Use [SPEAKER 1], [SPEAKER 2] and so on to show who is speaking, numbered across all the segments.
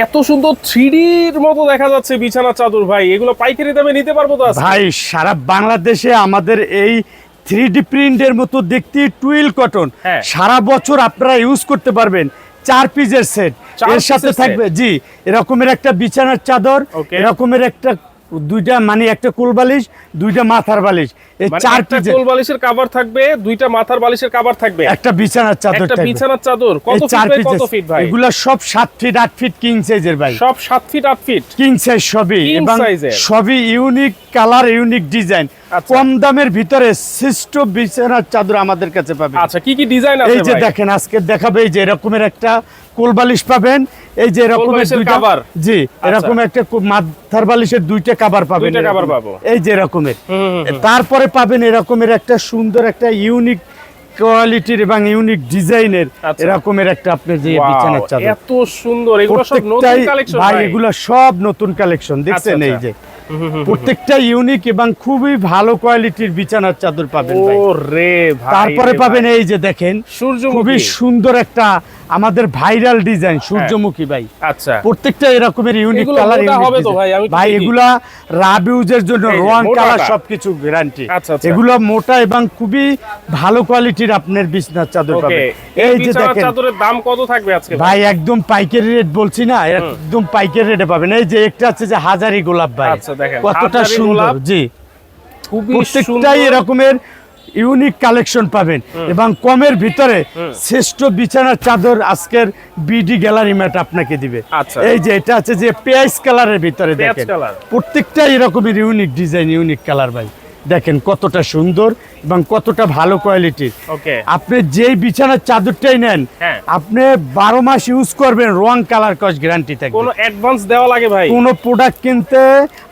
[SPEAKER 1] এত সুন্দর 3D এর মতো দেখা যাচ্ছে বিছানার চাদর ভাই, এগুলো পাইকারি দামে নিতে পারবো তো আজকে?
[SPEAKER 2] ভাই সারা বাংলাদেশে আমাদের এই 3D প্রিন্টের মতো দেখতে টুইল কটন সারা বছর আপনারা ইউজ করতে পারবেন। 4 পিসের সেট, এর সাথে থাকবে জি এরকমের একটা বিছানার চাদর, এরকমের একটা দুইটা মানে একটা কোল বালিশ, দুইটা মাথার বালিশ, এই 4 পিসের
[SPEAKER 1] কোল বালিশের কভার থাকবে, দুইটা মাথার বালিশের কভার থাকবে,
[SPEAKER 2] একটা বিছানার চাদর থাকবে।
[SPEAKER 1] একটা বিছানার চাদর কত ফিট বাই কত ফিট ভাই?
[SPEAKER 2] এগুলা সব 7 ফিট 8 ফিট কিং সাইজের ভাই,
[SPEAKER 1] সব 7 ফিট 8 ফিট
[SPEAKER 2] কিং সাইজ সবই, এবং সবই ইউনিক কালার, ইউনিক ডিজাইন। কম দামের ভিতরে শ্রেষ্ঠ বিছানার চাদর আমাদের কাছে পাবেন।
[SPEAKER 1] আচ্ছা কি কি ডিজাইন আছে ভাই?
[SPEAKER 2] এই যে দেখেন আজকে দেখাবে, এই যে এরকমের একটা কোল বালিশ পাবেন, এই যে এরকমের দুইটা কভার, জি এরকম একটা মাথার বালিশের দুইটা কভার পাবেন,
[SPEAKER 1] দুইটা কভার পাবো
[SPEAKER 2] এই যে এরকমের। তারপরে পাবেন এরকমের একটা সুন্দর একটা ইউনিক কোয়ালিটির এবং ইউনিক ডিজাইনের এরকমের একটা আপনার যে বিছানার চাদর,
[SPEAKER 1] এত সুন্দর। এগুলো সব নতুন কালেকশন
[SPEAKER 2] ভাই, এগুলো সব নতুন কালেকশন দেখছেন। এই যে প্রত্যেকটা ইউনিক এবং খুবই ভালো কোয়ালিটির বিছানার চাদর পাবেন ভাই।
[SPEAKER 1] ওরে ভাই,
[SPEAKER 2] তারপরে পাবেন এই যে দেখেন খুবই
[SPEAKER 1] সূর্যমুখী,
[SPEAKER 2] সুন্দর একটা আমাদের ভাইরাল ডিজাইন সূর্যমুখী ভাই।
[SPEAKER 1] আচ্ছা
[SPEAKER 2] প্রত্যেকটা এরকমের ইউনিক কালার
[SPEAKER 1] হবে তো ভাই? আমি
[SPEAKER 2] ভাই এগুলা রাব ইউজের জন্য রং কালার সবকিছু গ্যারান্টি। এগুলো মোটা এবং খুবই ভালো কোয়ালিটির আপনার বিছানার চাদর পাবেন।
[SPEAKER 1] এই যে দেখেন চাদরের দাম কত থাকবে আজকে
[SPEAKER 2] ভাই? একদম পাইকারি রেট বলছি না, একদম পাইকারি রেটে পাবেন। এই যে একটা আছে যে হাজারি গোলাপ ভাই, কতটা সুন্দর, জি প্রত্যেকটাই এরকমের ইউনিক কালেকশন পাবেন এবং কমের ভিতরে শ্রেষ্ঠ বিছানার চাদর আজকের বিডি গ্যালারি ম্যাট আপনাকে দিবে। এই যে এটা আছে যে পেঁয়াজ কালারের ভিতরে দেখেন, প্রত্যেকটা এরকমের ইউনিক ডিজাইন, ইউনিক কালার ভাই। দেখেন কতটা সুন্দর এবং কতটা ভালো কোয়ালিটির। আপনি যেই বিছানার চাদরটাই নেন আপনি 12 মাস ইউজ করবেন, রং কালার কস গ্যারান্টি থাকবে।
[SPEAKER 1] কোনো অ্যাডভান্স দেওয়া লাগে ভাই?
[SPEAKER 2] কোনো প্রোডাক্ট কিনতে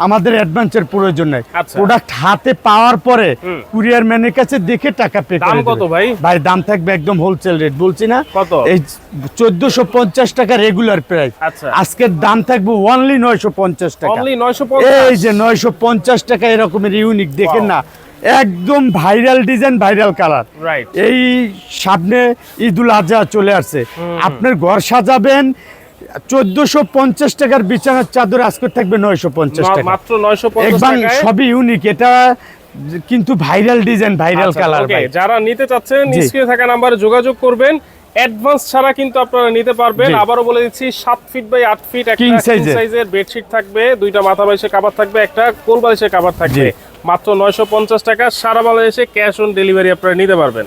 [SPEAKER 2] আমাদের অ্যাডভান্সের প্রয়োজন নাই। প্রোডাক্ট হাতে পাওয়ার পরে কুরিয়ার ম্যানের কাছে দেখে টাকা পে করে দেবেন।
[SPEAKER 1] কত ভাই?
[SPEAKER 2] ভাই দাম থাকবে একদম হোলসেল রেট, বলছি না
[SPEAKER 1] কত?
[SPEAKER 2] এই 1450 টাকা রেগুলার প্রাইস, আজকের দাম থাকবে অনলি 950 টাকা।
[SPEAKER 1] অনলি 950?
[SPEAKER 2] এই যে 950 টাকা এরকমের ইউনিক দেখেন না, একদম ভাইরাল ডিজাইন, ভাইরাল কালার। এই সামনে ঈদুল আজহা চলে আসছে, আপনার ঘর সাজাবেন 1450 টাকার বিছানার চাদর আজকে থাকবে 950 টাকা,
[SPEAKER 1] মাত্র 950 টাকায়।
[SPEAKER 2] সবই ইউনিক, এটা কিন্তু ভাইরাল ডিজাইন, ভাইরাল কালার।
[SPEAKER 1] যারা নিতে চাচ্ছেন স্ক্রিনে থাকা নম্বরে যোগাযোগ করবেন, অ্যাডভান্স ছাড়া কিন্তু আপনারা নিতে পারবেন। আবারও বলে দিচ্ছি 7 ফিট বাই 8 ফিট একটা কিং সাইজের বেডশিট থাকবে, দুইটা মাথা বালিশের কভার থাকবে, একটা কোল বালিশের কভার থাকবে, মাত্র 950 টাকা। সারা বাংলাদেশে ক্যাশ অন ডেলিভারি আপনারা নিতে পারবেন।